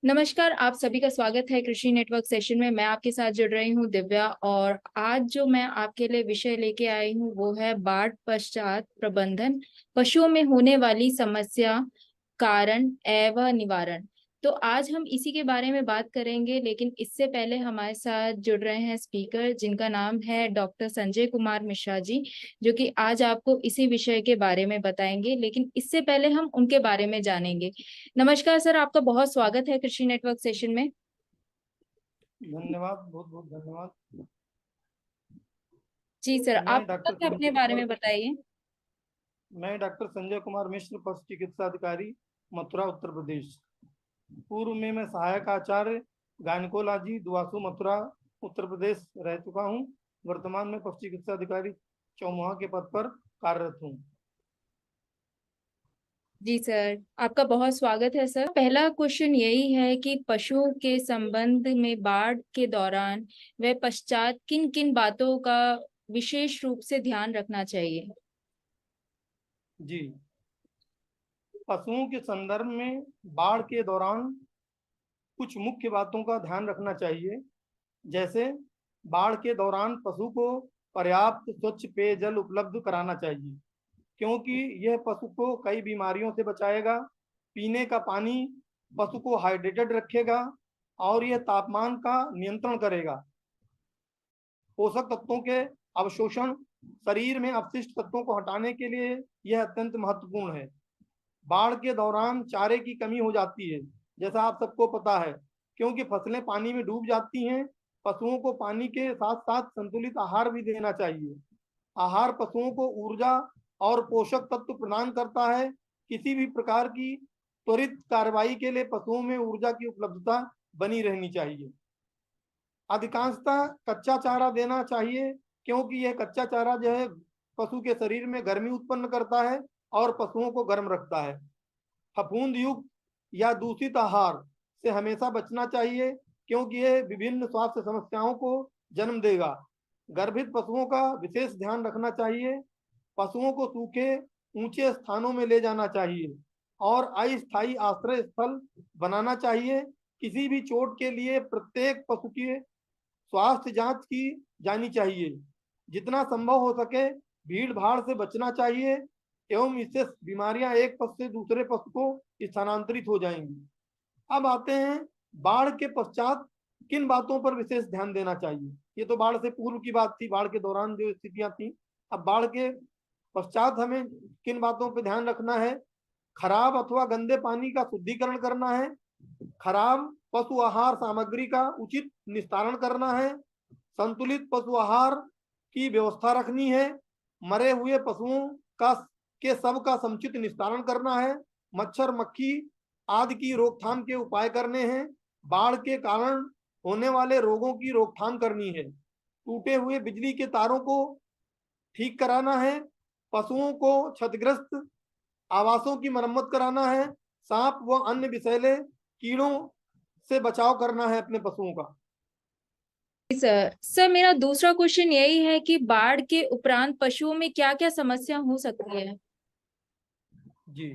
नमस्कार, आप सभी का स्वागत है कृषि नेटवर्क सेशन में। मैं आपके साथ जुड़ रही हूँ दिव्या। और आज जो मैं आपके लिए विषय लेके आई हूँ वो है बाढ़ पश्चात प्रबंधन, पशुओं में होने वाली समस्या, कारण एवं निवारण। तो आज हम इसी के बारे में बात करेंगे, लेकिन इससे पहले हमारे साथ जुड़ रहे हैं स्पीकर जिनका नाम है डॉक्टर संजय कुमार मिश्रा जी, जो कि आज आपको इसी विषय के बारे में बताएंगे। लेकिन इससे पहले हम उनके बारे में जानेंगे। नमस्कार सर, आपका बहुत स्वागत है कृषि नेटवर्क सेशन में। धन्यवाद, बहुत बहुत धन्यवाद। जी सर, मैं आप डॉक्टर अपने संजय बारे कुमार में बताइए। मैं डॉक्टर संजय कुमार मिश्र, पशु चिकित्सा अधिकारी, मथुरा, उत्तर प्रदेश। पूर्व में मैं सहायक आचार्य गायनकोलॉजी, दुआसू, मथुरा, उत्तर प्रदेश रह चुका हूँ। वर्तमान में पशु चिकित्सा अधिकारी चौमुहा के पद पर कार्यरत हूँ। जी सर, आपका बहुत स्वागत है सर। पहला क्वेश्चन यही है कि पशुओं के संबंध में बाढ़ के दौरान व पश्चात किन किन बातों का विशेष रूप से ध्यान रखना चाहिए। जी, पशुओं के संदर्भ में बाढ़ के दौरान कुछ मुख्य बातों का ध्यान रखना चाहिए। जैसे बाढ़ के दौरान पशु को पर्याप्त स्वच्छ पेयजल उपलब्ध कराना चाहिए, क्योंकि यह पशु को कई बीमारियों से बचाएगा। पीने का पानी पशु को हाइड्रेटेड रखेगा और यह तापमान का नियंत्रण करेगा। पोषक तत्वों के अवशोषण, शरीर में अपशिष्ट तत्वों को हटाने के लिए यह अत्यंत महत्वपूर्ण है। बाढ़ के दौरान चारे की कमी हो जाती है, जैसा आप सबको पता है, क्योंकि फसलें पानी में डूब जाती हैं। पशुओं को पानी के साथ साथ संतुलित आहार भी देना चाहिए। आहार पशुओं को ऊर्जा और पोषक तत्व प्रदान करता है। किसी भी प्रकार की त्वरित कार्रवाई के लिए पशुओं में ऊर्जा की उपलब्धता बनी रहनी चाहिए। अधिकांशतः कच्चा चारा देना चाहिए, क्योंकि यह कच्चा चारा जो है पशु के शरीर में गर्मी उत्पन्न करता है और पशुओं को गर्म रखता है। फफूंद युक्त या दूषित आहार से हमेशा बचना चाहिए, क्योंकि यह विभिन्न स्वास्थ्य समस्याओं को जन्म देगा। गर्भित पशुओं का विशेष ध्यान रखना चाहिए। पशुओं को सूखे ऊंचे स्थानों में ले जाना चाहिए और अस्थायी आश्रय स्थल बनाना चाहिए। किसी भी चोट के लिए प्रत्येक पशु की स्वास्थ्य जांच की जानी चाहिए। जितना संभव हो सके भीड़ भाड़ से बचना चाहिए, एवं इससे बीमारियां एक पशु से दूसरे पशु को स्थानांतरित हो जाएंगी। अब आते हैं बाढ़ के पश्चात किन बातों पर विशेष ध्यान देना चाहिए। ये तो बाढ़ से पूर्व की बात थी, बाढ़ के दौरान जो स्थितियां थी। अब बाढ़ के पश्चात हमें किन बातों पर ध्यान रखना है। खराब अथवा गंदे पानी का शुद्धिकरण करना है। खराब पशु आहार सामग्री का उचित निस्तारण करना है। संतुलित पशु आहार की व्यवस्था रखनी है। मरे हुए पशुओं का के सब का समुचित निस्तारण करना है। मच्छर मक्खी आदि की रोकथाम के उपाय करने हैं। बाढ़ के कारण होने वाले रोगों की रोकथाम करनी है। टूटे हुए बिजली के तारों को ठीक कराना है। पशुओं को क्षतिग्रस्त आवासों की मरम्मत कराना है। सांप व अन्य विषैले कीड़ों से बचाव करना है अपने पशुओं का। सर मेरा दूसरा क्वेश्चन यही है कि बाढ़ के उपरांत पशुओं में क्या क्या समस्या हो सकती है। जी,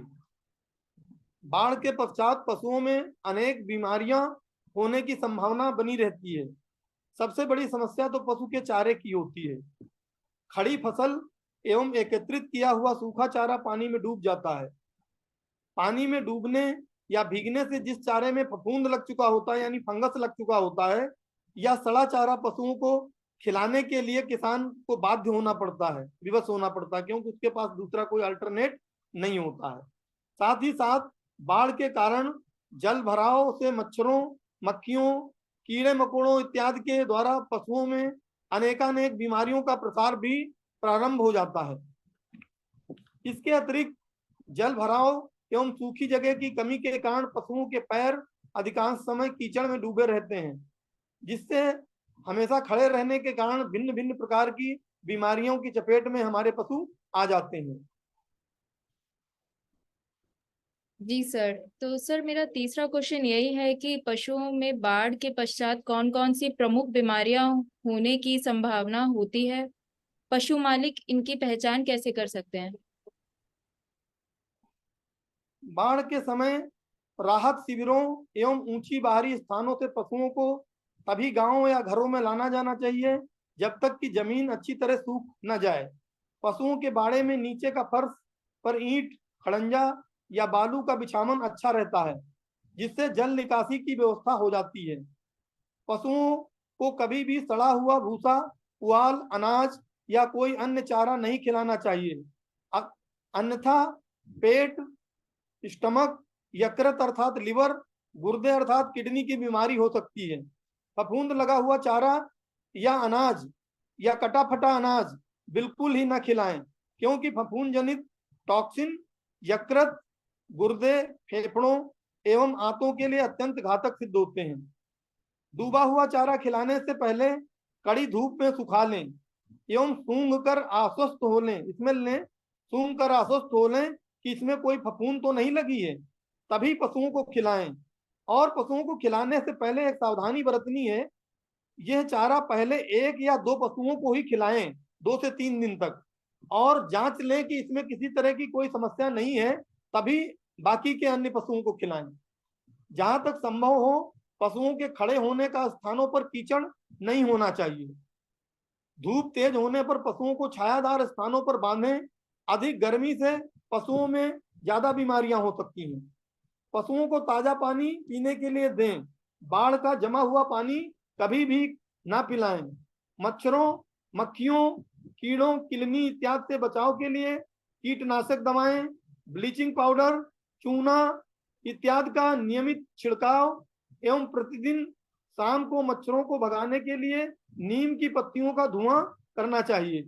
बाढ़ के पश्चात पशुओं में अनेक बीमारियां होने की संभावना बनी रहती है। सबसे बड़ी समस्या तो पशु के चारे की होती है। खड़ी फसल एवं एकत्रित किया हुआ सूखा चारा पानी में डूब जाता है। पानी में डूबने या भीगने से जिस चारे में फफूंद लग चुका होता है, यानी फंगस लग चुका होता है, या सड़ा चारा पशुओं को खिलाने के लिए किसान को बाध्य होना पड़ता है, विवश होना पड़ता है, क्योंकि उसके पास दूसरा कोई अल्टरनेट नहीं होता है। साथ ही साथ बाढ़ के कारण जल भराव से मच्छरों, मक्खियों, कीड़े मकोड़ों इत्यादि के द्वारा पशुओं में अनेकानेक बीमारियों का प्रसार भी प्रारंभ हो जाता है। इसके अतिरिक्त जल भराव एवं सूखी जगह की कमी के कारण पशुओं के पैर अधिकांश समय कीचड़ में डूबे रहते हैं, जिससे हमेशा खड़े रहने के कारण भिन्न भिन्न प्रकार की बीमारियों की चपेट में हमारे पशु आ जाते हैं। जी सर, तो सर मेरा तीसरा क्वेश्चन यही है कि पशुओं में बाढ़ के पश्चात कौन कौन सी प्रमुख बीमारियां होने की संभावना होती है। पशु मालिक इनकी पहचान कैसे कर सकते हैं। बाढ़ के समय राहत शिविरों एवं ऊंची बाहरी स्थानों से पशुओं को तभी गांवों या घरों में लाना जाना चाहिए जब तक कि जमीन अच्छी तरह सूख न जाए। पशुओं के बाड़े में नीचे का फर्श पर ईंट, खड़ंजा या बालू का बिछावन अच्छा रहता है, जिससे जल निकासी की व्यवस्था हो जाती है। पशुओं को कभी भी सड़ा हुआ भूसा, पुआल, अनाज या कोई अन्य चारा नहीं खिलाना चाहिए, अन्यथा पेट, स्टमक, यकृत अर्थात लिवर, गुर्दे अर्थात किडनी की बीमारी हो सकती है। फफूंद लगा हुआ चारा या अनाज या कटा फटा अनाज बिल्कुल ही न खिलाएं, क्योंकि फफूंद जनित टॉक्सिन यकृत, गुर्दे, फेफड़ों एवं आंतों के लिए अत्यंत घातक सिद्ध होते हैं। डूबा हुआ चारा खिलाने से पहले कड़ी धूप में सुखा लें एवं सूंघ कर आश्वस्त हो लें, स्मेल लें, सूंघ कर आश्वस्त हो लें कि इसमें कोई फफूंद तो नहीं लगी है, तभी पशुओं को खिलाएं। और पशुओं को खिलाने से पहले एक सावधानी बरतनी है, यह चारा पहले 1 या 2 पशुओं को ही खिलाएं 2 से 3 दिन तक, और जांच लें कि इसमें किसी तरह की कोई समस्या नहीं है, तभी बाकी के अन्य पशुओं को खिलाएं। जहां तक संभव हो पशुओं के खड़े होने का स्थानों पर कीचड़ नहीं होना चाहिए। धूप तेज होने पर पशुओं को छायादार स्थानों पर बांधें, अधिक गर्मी से पशुओं में ज्यादा बीमारियां हो सकती हैं। पशुओं को ताजा पानी पीने के लिए दें, बाढ़ का जमा हुआ पानी कभी भी ना पिलाएं। मच्छरों, मक्खियों, कीड़ों, किलनी इत्यादि से बचाव के लिए कीटनाशक दवाएं, ब्लीचिंग पाउडर, चूना इत्यादि का नियमित छिड़काव एवं प्रतिदिन शाम को मच्छरों को भगाने के लिए नीम की पत्तियों का धुआं करना चाहिए।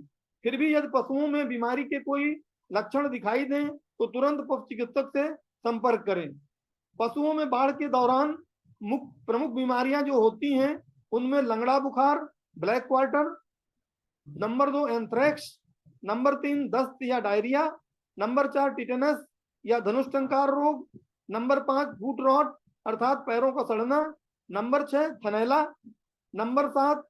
फिर भी यदि पशुओं में बीमारी के कोई लक्षण दिखाई दें तो तुरंत पशु चिकित्सक से संपर्क करें। पशुओं में बाढ़ के दौरान प्रमुख बीमारियां जो होती हैं उनमें लंगड़ा बुखार, black quarter, number 2 anthrax, number 3 दस्त या डायरिया, नंबर 4 टिटेनस या धनुष्टंकार रोग, नंबर 5 फुट रॉट अर्थात पैरों का सड़ना, नंबर 6 थनैला, नंबर 7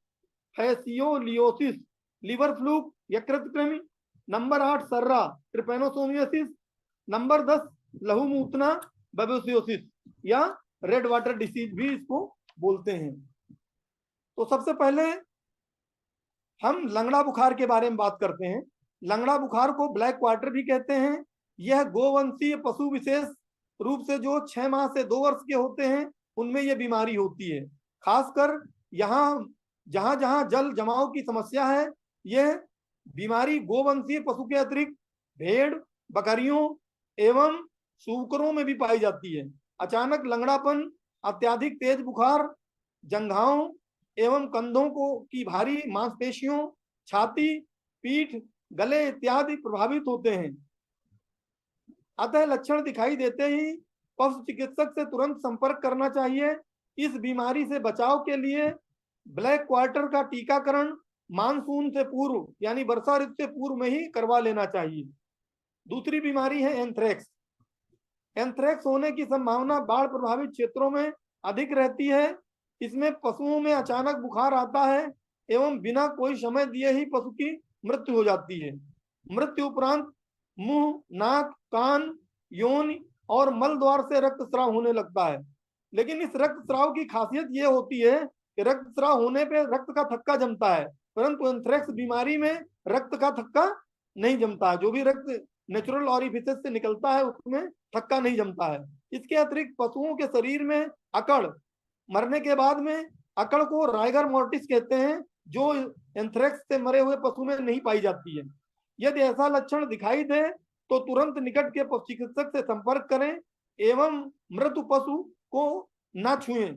फैसियोलियोसिस लिवर फ्लूक यकृत कृमि, नंबर 8 सर्रा ट्रिपेनोसोमियोसिस, नंबर 10 लहूमूतना बेबोसियोसिस या रेड वाटर डिसीज भी इसको बोलते हैं। तो सबसे पहले हम लंगड़ा बुखार के बारे में बात करते हैं। लंगड़ा बुखार को ब्लैक क्वार्टर भी कहते हैं। यह गोवंशीय पशु विशेष रूप से जो 6 माह से 2 वर्ष के होते हैं उनमें यह बीमारी होती है। खासकर यहाँ जहां जहां जल जमाव की समस्या है, यह बीमारी गोवंशीय पशु के अतिरिक्त भेड़, बकरियों एवं सूकरों में भी पाई जाती है। अचानक लंगड़ापन, अत्यधिक तेज बुखार, जंघाओं एवं कंधों को की भारी मांसपेशियों, छाती, पीठ, गले इत्यादि प्रभावित होते हैं। अतः लक्षण दिखाई देते ही पशु चिकित्सक से तुरंत संपर्क करना चाहिए। इस बीमारी से बचाव के लिए ब्लैक क्वार्टर का टीकाकरण मानसून से पूर्व यानी वर्षा ऋतु से पूर्व में ही करवा लेना चाहिए। दूसरी बीमारी है एंथ्रेक्स। एंथ्रेक्स होने की संभावना बाढ़ प्रभावित क्षेत्रों में अधिक रहती है। इसमें पशुओं में अचानक बुखार आता है एवं बिना कोई समय दिए ही पशु की मृत्यु हो जाती है। मृत्यु उपरांत मुंह, नाक, कान, योनि और मल द्वार से रक्तस्राव होने लगता है। लेकिन इस रक्तस्राव की खासियत यह होती है कि रक्तस्राव होने पे रक्त का थक्का जमता है, परंतु एंथ्रेक्स बीमारी में रक्त का थक्का नहीं जमता। जो भी रक्त नेचुरल ऑरिफिसेस से निकलता है उसमें थक्का नहीं जमता है। इसके अतिरिक्त पशुओं के शरीर में अकड़, मरने के बाद में अकड़ को राइगर मोर्टिस कहते हैं, जो एंथ्रेक्स से मरे हुए पशु में नहीं पाई जाती है। यदि ऐसा लक्षण दिखाई दे तो तुरंत निकट के पशु चिकित्सक से संपर्क करें एवं मृत पशु को न छुएं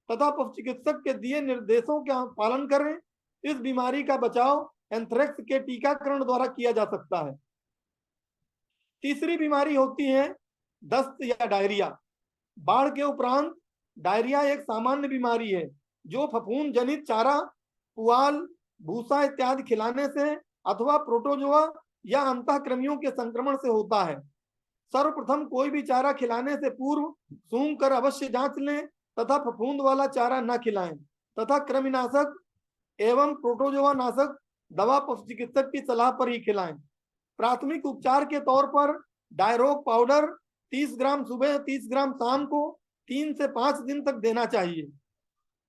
तथा पशु चिकित्सक के दिए निर्देशों का पालन करें। इस बीमारी का बचाव एंथ्रेक्स के टीकाकरण द्वारा किया जा सकता है। तीसरी बीमारी होती है दस्त या डायरिया। बाढ़ के उपरांत डायरिया एक सामान्य बीमारी है जो फफूंद जनित चारा, पुआल, भूसा इत्यादि खिलाने से अथवा प्रोटोजोआ या अंतःक्रमियों के संक्रमण से होता है। सर्वप्रथम कोई भी चारा खिलाने से पूर्व सूंघ कर अवश्य जांच लें तथा फफूंद वाला चारा न खिलाएं तथा कृमिनाशक एवं प्रोटोजोआ नाशक दवा पशु चिकित्सक की सलाह पर ही खिलाएं। प्राथमिक उपचार के तौर पर डायरोक पाउडर 30 ग्राम सुबह, 30 ग्राम शाम को 3 से 5 दिन तक देना चाहिए।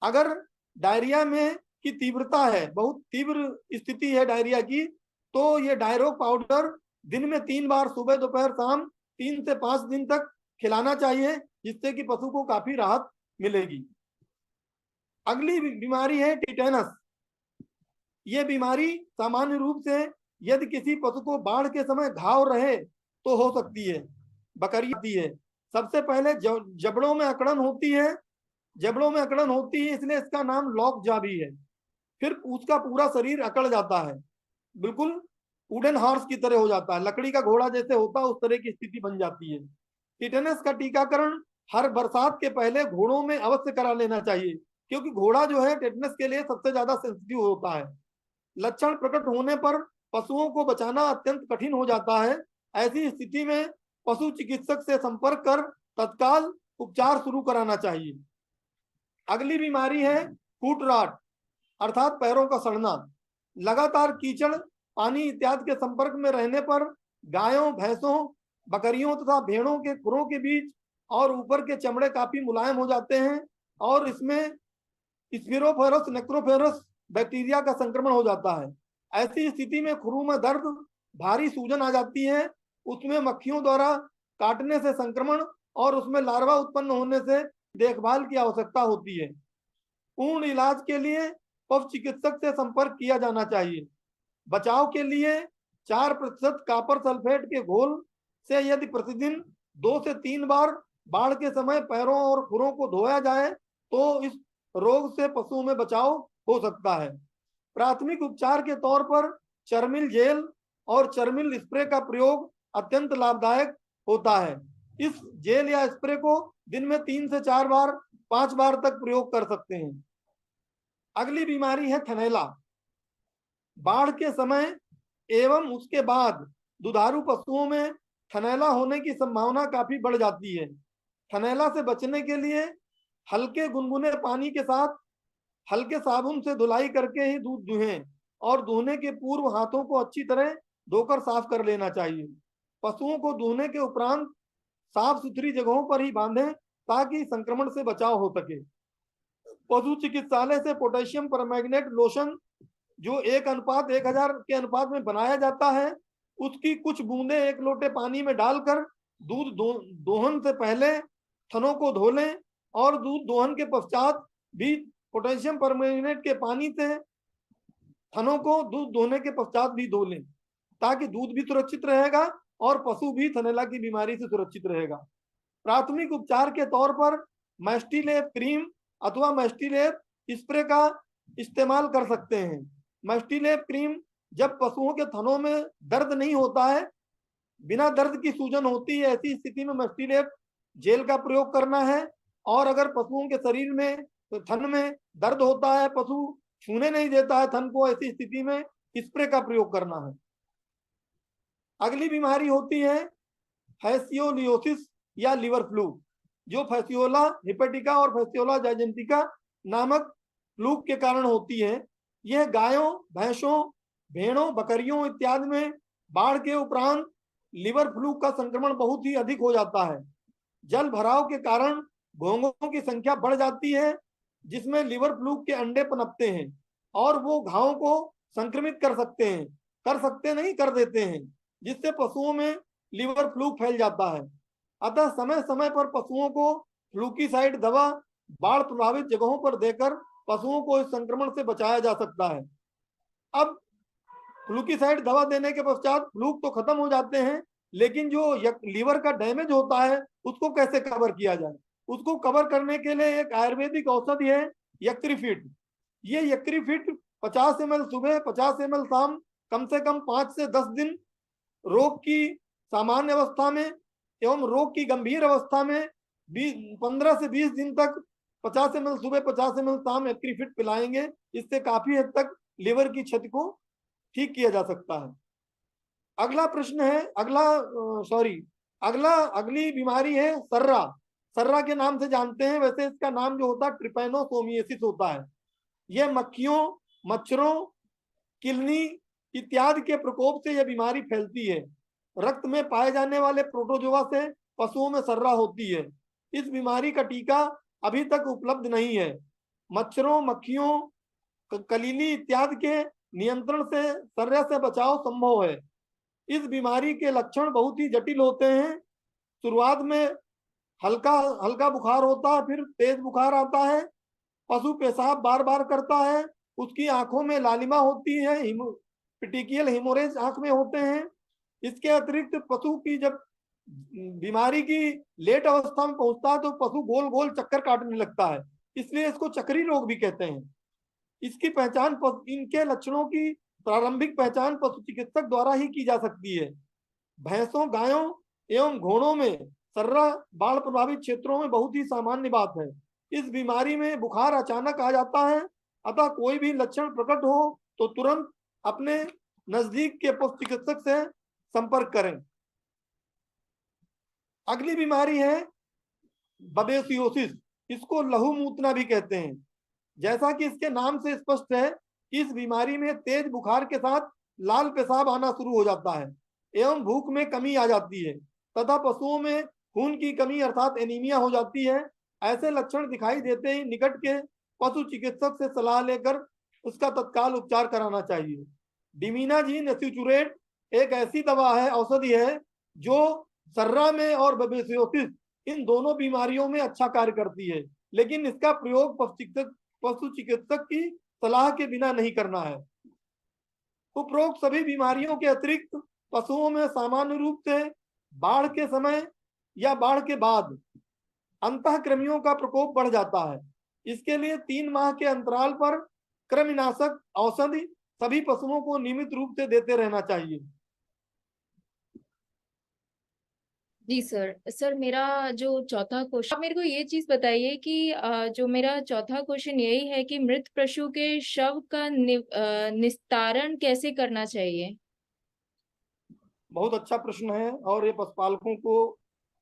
अगर डायरिया में की तीव्रता है, बहुत तीव्र स्थिति है डायरिया की, तो ये डायरोक पाउडर दिन में 3 बार सुबह दोपहर शाम 3 से 5 दिन तक खिलाना चाहिए, जिससे कि पशु को काफी राहत मिलेगी। अगली बीमारी है टिटेनस। ये बीमारी सामान्य रूप से यदि किसी पशु को बाढ़ के समय घाव रहे तो हो सकती है, बकरी आती है। सबसे पहले जबड़ों में अकड़न होती है, जबड़ों में अकड़न होती है, इसलिए इसका नाम लॉक जा भी है। फिर उसका पूरा शरीर अकड़ जाता है, बिल्कुल वुडन हॉर्स की तरह हो जाता है, लकड़ी का घोड़ा जैसे होता है उस तरह की स्थिति बन जाती है। टिटेनस का टीकाकरण हर बरसात के पहले घोड़ों में अवश्य करा लेना चाहिए, क्योंकि घोड़ा जो है टिटेनस के लिए सबसे ज्यादा सेंसिटिव होता है। लक्षण प्रकट होने पर पशुओं को बचाना अत्यंत कठिन हो जाता है। ऐसी स्थिति में पशु चिकित्सक से संपर्क कर तत्काल उपचार शुरू कराना चाहिए। अगली बीमारी है फुट रॉट अर्थात पैरों का सड़ना। लगातार कीचड़, पानी इत्यादि के संपर्क में रहने पर गायों, भैंसों, बकरियों तथा भेड़ों के खुरों के बीच और ऊपर के चमड़े काफी मुलायम हो जाते हैं और इसमें स्पिरोफेरस नेक्रोफेरस बैक्टीरिया का संक्रमण हो जाता है। ऐसी स्थिति में खुरों में दर्द, भारी सूजन आ जाती है, उसमें मक्खियों द्वारा काटने से संक्रमण और उसमें लार्वा उत्पन्न होने से देखभाल की आवश्यकता होती है। पूर्ण इलाज के लिए पशु चिकित्सक से संपर्क किया जाना चाहिए। बचाव के लिए 4% कॉपर सल्फेट के घोल से यदि प्रतिदिन 2 से 3 बार बाढ़ के समय पैरों और खुरों को धोया जाए तो इस रोग से पशुओं में बचाव हो सकता है। प्राथमिक उपचार के तौर पर चर्मिल जेल और चर्मिल स्प्रे का प्रयोग अत्यंत लाभदायक होता है। इस जेल या स्प्रे को दिन में 3 से 4 बार 5 बार तक प्रयोग कर सकते हैं। अगली बीमारी है थनैला। बाढ़ के समय एवं उसके बाद दुधारू पशुओं में थनैला होने की संभावना काफी बढ़ जाती है। थनैला से बचने के लिए हल्के गुनगुने पानी के साथ हल्के साबुन से धुलाई करके ही दूध दुहें और दुहने के पूर्व हाथों को अच्छी तरह धोकर साफ कर लेना चाहिए। पशुओं को दुहने के उपरांत साफ सुथरी जगहों पर ही बांधें ताकि संक्रमण से बचाव हो सके। पशु चिकित्सालय से पोटेशियम परमैंगनेट लोशन जो 1:1000 के अनुपात में बनाया जाता है, उसकी कुछ बूंदे 1 लोटे पानी में डालकर दूध दोहन से पहले थनों को धो लें और दूध दोहन के पश्चात भी पोटेशियम परमैंगनेट के पानी से थनों को दूध दोहने के पश्चात भी धो लें, ताकि दूध भी सुरक्षित रहेगा और पशु भी थनैला की बीमारी से सुरक्षित रहेगा। प्राथमिक उपचार के तौर पर मैस्टिलेप क्रीम अथवा मैस्टिलेप स्प्रे का इस्तेमाल कर सकते हैं। मैस्टिलेप क्रीम जब पशुओं के थनों में दर्द नहीं होता है, बिना दर्द की सूजन होती है, ऐसी स्थिति में मैस्टिलेप जेल का प्रयोग करना है। और अगर पशुओं के शरीर में थन में दर्द होता है, पशु छूने नहीं देता है थन को, ऐसी स्थिति में स्प्रे का प्रयोग करना है। अगली बीमारी होती है फैसियोलियोसिस या लिवर फ्लू, जो फैसियोला हिपेटिका और फैसियोला जाइजेंटिका नामक फ्लू के कारण होती है। यह गायों, भैंसों, भेड़ों, बकरियों इत्यादि में बाढ़ के उपरांत लिवर फ्लू का संक्रमण बहुत ही अधिक हो जाता है। जल भराव के कारण घोंघों की संख्या बढ़ जाती है, जिसमें लिवर फ्लू के अंडे पनपते हैं और वो घावों को संक्रमित कर देते हैं, जिससे पशुओं में लिवर फ्लू फैल जाता है। अतः समय समय पर पशुओं को फ्लूकीसाइड दवा बाढ़ प्रभावित जगहों पर देकर पशुओं को इस संक्रमण से बचाया जा सकता है। अब फ्लूकीसाइड दवा देने के पश्चात फ्लूक तो खत्म हो जाते हैं, लेकिन जो लीवर का डैमेज होता है उसको कैसे कवर किया जाए? उसको कवर करने के लिए एक आयुर्वेदिक औषधि है यक्रिफिट। ये यक्रिफिट 50 ml सुबह, 50 ml शाम, कम से कम 5 से 10 दिन रोग की सामान्य अवस्था में एवं रोग की गंभीर अवस्था में 15 से 20 दिन तक 50 ml सुबह, 50 ml शाम यक्रिफिट पिलाएंगे। इससे काफी हद तक लिवर की क्षति को ठीक किया जा सकता है। अगला प्रश्न है अगली बीमारी है सर्रा। सर्रा के नाम से जानते हैं, वैसे इसका नाम जो होता है ट्रिपैनोसोमियासिस होता है। यह मक्खियों, मच्छरों, किलनी इत्यादि के प्रकोप से यह बीमारी फैलती है। रक्त में पाए जाने वाले प्रोटोजोआ से पशुओं में सर्रा होती है। इस बीमारी का टीका अभी तक उपलब्ध नहीं है। मच्छरों, मक्खियों, कलीली इत्यादि के नियंत्रण से सर्रा से बचाव संभव है। इस बीमारी के लक्षण बहुत ही जटिल होते हैं। शुरुआत में हल्का हल्का बुखार होता है, फिर तेज बुखार आता है, पशु पेशाब बार बार करता है, उसकी आंखों में लालिमा होती है, पिटिकियल हिमोरेज आंख में होते हैं। इसके अतिरिक्त पशु की जब बीमारी की लेट अवस्था में पहुंचता है तो पशु गोल गोल चक्कर काटने लगता है, इसलिए इसको चक्री रोग भी कहते हैं। इसकी पहचान, इनके लक्षणों की प्रारंभिक पहचान पशु चिकित्सक द्वारा ही की जा सकती है। भैंसों, गायों एवं घोड़ों में सर्रा बाढ़ प्रभावित क्षेत्रों में बहुत ही सामान्य बात है। इस बीमारी में बुखार अचानक आ जाता है, अतः कोई भी लक्षण प्रकट हो तो तुरंत अपने नजदीक के पशु चिकित्सक से संपर्क करें। अगली बीमारी है बबेसियोसिस। इसको लहू मूतना भी कहते हैं। जैसा कि इसके नाम से स्पष्ट है, इस बीमारी में तेज बुखार के साथ लाल पेशाब आना शुरू हो जाता है एवं भूख में कमी आ जाती है तथा पशुओं में खून की कमी अर्थात एनीमिया हो जाती है। ऐसे लक्षण दिखाई देते ही निकट के पशु चिकित्सक से सलाह लेकर उसका तत्काल उपचार कराना चाहिए। डिमीनाजीन एसिचुरेट एक ऐसी दवा है, औषधि है, जो सर्रा में और बबेसियोसिस इन दोनों बीमारियों में अच्छा कार्य करती है, लेकिन इसका प्रयोग पशु चिकित्सक की सलाह के बिना नहीं करना है। उपरोक्त सभी बीमारियों के अतिरिक्त पशुओं में सामान्य रूप से बाढ़ के समय या बाढ़ के बाद अंतःकृमियों का प्रकोप बढ़ जाता है। इसके लिए 3 माह के अंतराल पर कृमिनाशक औषधि सभी पशुओं को नियमित रूप से देते रहना चाहिए। जी सर मेरा जो चौथा क्वेश्चन, आप मेरे को ये चीज बताइए कि जो मेरा चौथा क्वेश्चन यही है कि मृत पशु के शव का निस्तारण कैसे करना चाहिए। बहुत अच्छा प्रश्न है और ये पशुपालकों को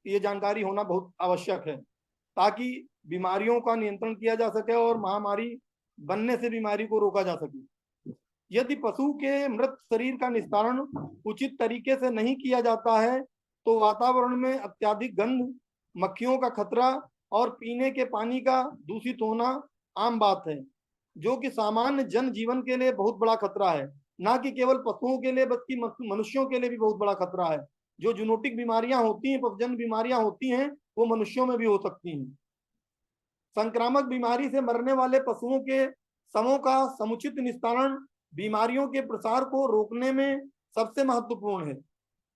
ये जानकारी होना बहुत आवश्यक है ताकि बीमारियों का नियंत्रण किया जा सके और महामारी बनने से बीमारी को रोका जा सके। यदि पशु के मृत शरीर का निस्तारण उचित तरीके से नहीं किया जाता है तो वातावरण में अत्यधिक गंध, मक्खियों का खतरा और पीने के पानी का दूषित होना आम बात है, जो कि सामान्य जन जीवन के लिए बहुत बड़ा खतरा है। ना कि केवल पशुओं के लिए बल्कि मनुष्यों के लिए भी बहुत बड़ा खतरा है। जो जूनोटिक बीमारियां होती हैं, पशुजन्य बीमारियां होती हैं, वो मनुष्यों में भी हो सकती हैं। संक्रामक बीमारी से मरने वाले पशुओं के शवों का समुचित निस्तारण बीमारियों के प्रसार को रोकने में सबसे महत्वपूर्ण है।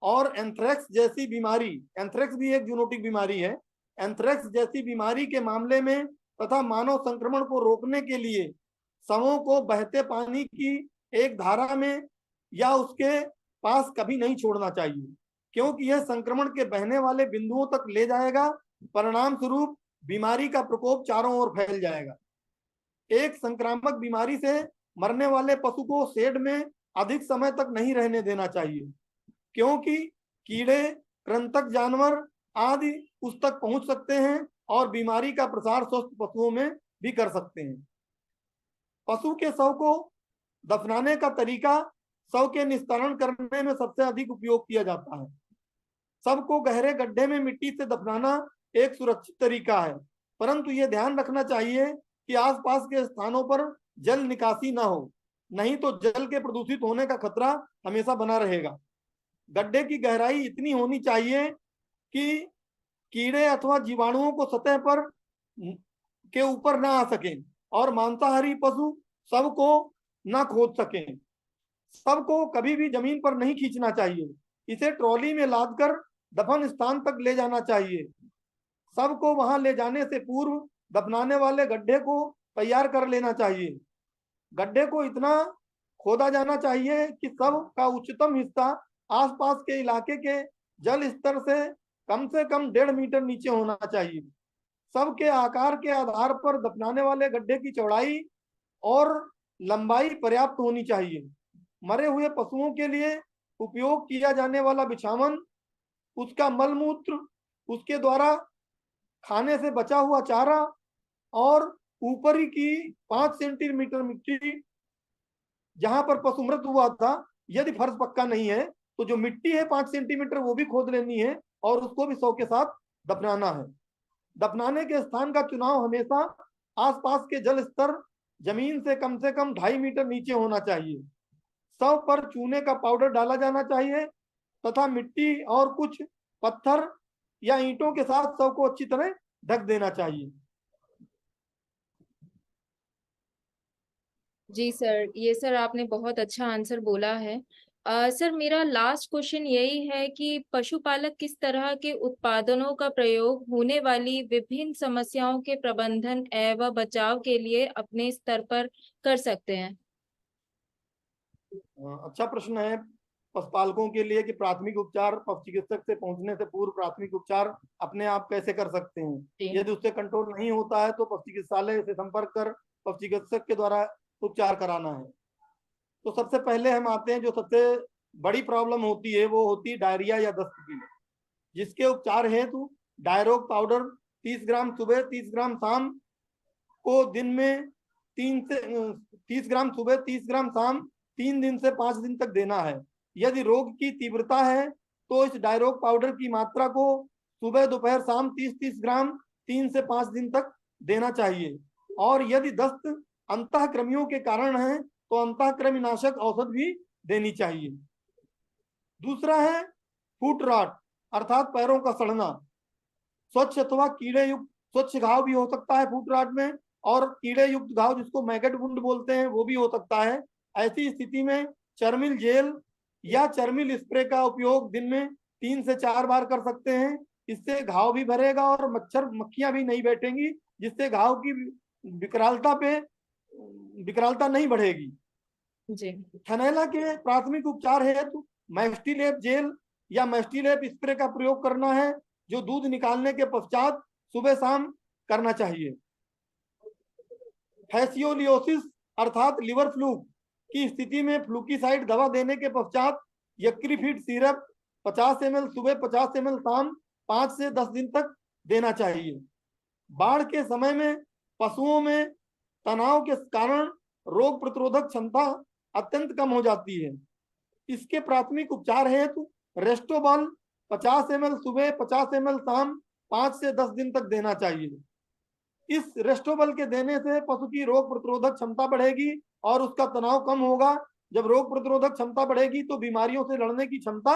और एंथ्रेक्स जैसी बीमारी, एंथ्रेक्स भी एक जूनोटिक बीमारी है, एंथ्रेक्स जैसी बीमारी के मामले में तथा मानव संक्रमण को रोकने के लिए शवों को बहते पानी की एक धारा में या उसके पास कभी नहीं छोड़ना चाहिए, क्योंकि यह संक्रमण के बहने वाले बिंदुओं तक ले जाएगा। परिणाम स्वरूप बीमारी का प्रकोप चारों ओर फैल जाएगा। एक संक्रामक बीमारी से मरने वाले पशु को शेड में अधिक समय तक नहीं रहने देना चाहिए, क्योंकि कीड़े, कृंतक जानवर आदि उस तक पहुंच सकते हैं और बीमारी का प्रसार स्वस्थ पशुओं में भी कर सकते हैं। पशु के शव को दफनाने का तरीका शव के निस्तारण करने में सबसे अधिक उपयोग किया जाता है। शव को गहरे गड्ढे में मिट्टी से दफनाना एक सुरक्षित तरीका है, परंतु यह ध्यान रखना चाहिए कि आसपास के स्थानों पर जल निकासी न हो, नहीं तो जल के प्रदूषित होने का खतरा हमेशा बना रहेगा। गड्ढे की गहराई इतनी होनी चाहिए कि कीड़े अथवा जीवाणुओं को सतह पर के ऊपर ना आ सकें और मांसाहारी पशु शव को ना खोद सकें। शव को कभी भी जमीन पर नहीं खींचना चाहिए, इसे ट्रॉली में लादकर दफन स्थान तक ले जाना चाहिए। शव को वहां ले जाने से पूर्व दफनाने वाले गड्ढे को तैयार कर लेना चाहिए। गड्ढे को इतना खोदा जाना चाहिए कि शव का उच्चतम हिस्सा आसपास के इलाके के जल स्तर से कम 1.5 मीटर नीचे होना चाहिए। शव के आकार के आधार पर दफनाने वाले गड्ढे की चौड़ाई और लंबाई पर्याप्त होनी चाहिए। मरे हुए पशुओं के लिए उपयोग किया जाने वाला बिछावन, उसका मलमूत्र, उसके द्वारा खाने से बचा हुआ चारा और ऊपरी की 5 सेंटीमीटर मिट्टी जहां पर पशु मृत हुआ था, यदि फर्श पक्का नहीं है तो जो मिट्टी है 5 सेंटीमीटर वो भी खोद लेनी है और उसको भी शव के साथ दफनाना है। दफनाने के स्थान का चुनाव हमेशा आसपास के जल स्तर जमीन से कम 2.5 मीटर नीचे होना चाहिए। शव पर चूने का पाउडर डाला जाना चाहिए तथा मिट्टी और कुछ पत्थर या ईंटों के साथ शव को अच्छी तरह ढक देना चाहिए। जी सर, ये सर आपने बहुत अच्छा आंसर बोला है। सर मेरा लास्ट क्वेश्चन यही है कि पशुपालक किस तरह के उत्पादनों का प्रयोग होने वाली विभिन्न समस्याओं के प्रबंधन एवं बचाव के लिए अपने स्तर पर कर सकते हैं? अच्छा प्रश्न है पशुपालकों के लिए कि प्राथमिक उपचार पशु चिकित्सक से पहुंचने से पूर्व प्राथमिक उपचार अपने आप कैसे कर सकते हैं। जी यदि उससे कंट्रोल नहीं होता है तो पशु चिकित्सालय से संपर्क कर पशु चिकित्सक के द्वारा उपचार कराना है। तो सबसे पहले हम आते हैं, जो सबसे बड़ी प्रॉब्लम होती है वो होती है डायरिया या दस्त की, जिसके उपचार हेतु डायरोग पाउडर 30 ग्राम सुबह 30 ग्राम शाम को दिन में 30 ग्राम सुबह 30 ग्राम शाम 3 दिन से 5 दिन तक देना है। यदि रोग की तीव्रता है तो इस डायरोग पाउडर की मात्रा को सुबह दोपहर शाम 30-30 ग्राम 3 से 5 दिन तक देना चाहिए। और यदि दस्त अंतःक्रमियों के कारण है तो अंतःक्रमि नाशक औषध भी देनी चाहिए। दूसरा है फुट रॉट अर्थात पैरों का सड़ना। स्वच्छ अथवा कीड़े युक्त स्वच्छ घाव भी हो सकता है फुट रॉट में, और कीड़े युक्त घाव जिसको मैगट वुंड बोलते हैं वो भी हो सकता है। ऐसी स्थिति में चर्मिल जेल या चर्मिल स्प्रे का उपयोग दिन में 3 से 4 बार कर सकते हैं। इससे घाव भी भरेगा और मच्छर मक्खियां भी नहीं बैठेंगी, जिससे घाव की विकरालता नहीं बढ़ेगी। जी थनैला के प्राथमिक उपचार हेतु मैस्टिलेप जेल या मैस्टिलेप स्प्रे का प्रयोग करना है, जो दूध निकालने के पश्चात सुबह शाम करना चाहिए। फैसियोलियोसिस अर्थात लिवर फ्लू की स्थिति में फ्लूकीसाइड दवा देने के पश्चात यक्रीफिट सिरप 50 ml सुबह 50 ml शाम 5 से 10 दिन तक देना चाहिए। बाढ़ के समय में पशुओं में तनाव के कारण रोग प्रतिरोधक क्षमता अत्यंत कम हो जाती है। इसके प्राथमिक उपचार हेतु रेस्टोबॉल 50 ml सुबह 50 ml शाम 5 से 10 दिन तक देना चाहिए। इस रेस्टोबल के देने से पशु की रोग प्रतिरोधक क्षमता बढ़ेगी और उसका तनाव कम होगा। जब रोग प्रतिरोधक क्षमता बढ़ेगी तो बीमारियों से लड़ने की क्षमता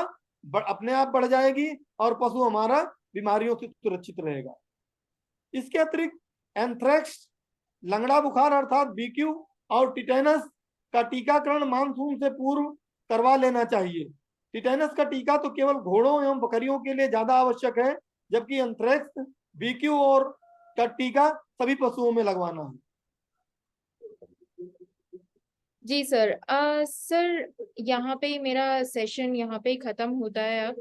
अपने आप बढ़ जाएगी और पशु हमारा बीमारियों से सुरक्षित रहेगा। इसके अतिरिक्त एंथ्रेक्स, लंगड़ा बुखार अर्थात बीक्यू और टिटेनस का टीकाकरण मानसून से पूर्व करवा लेना चाहिए। टिटेनस का टीका तो केवल घोड़ों एवं बकरियों के लिए ज्यादा आवश्यक है, जबकि एंथ्रेक्स, बीक्यू और का टीका सभी पशुओं में लगवाना है। जी सर, सर यहाँ पे ही मेरा सेशन यहाँ पे ही खत्म होता है अब।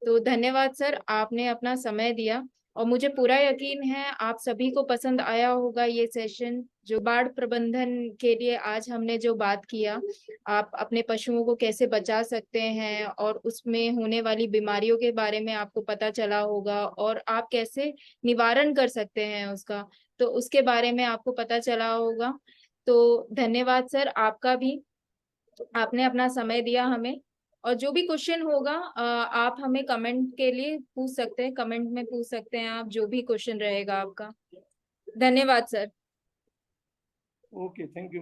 तो धन्यवाद सर, आपने अपना समय दिया और मुझे पूरा यकीन है आप सभी को पसंद आया होगा ये सेशन, जो बाढ़ प्रबंधन के लिए आज हमने जो बात किया। आप अपने पशुओं को कैसे बचा सकते हैं और उसमें होने वाली बीमारियों के बारे में आपको पता चला होगा और आप कैसे निवारण कर सकते हैं उसका, तो उसके बारे में आपको पता चला होगा। तो धन्यवाद सर आपका भी, आपने अपना समय दिया हमें। और जो भी क्वेश्चन होगा आप हमें कमेंट के लिए पूछ सकते हैं, कमेंट में पूछ सकते हैं आप, जो भी क्वेश्चन रहेगा आपका। धन्यवाद सर। Okay, thank you.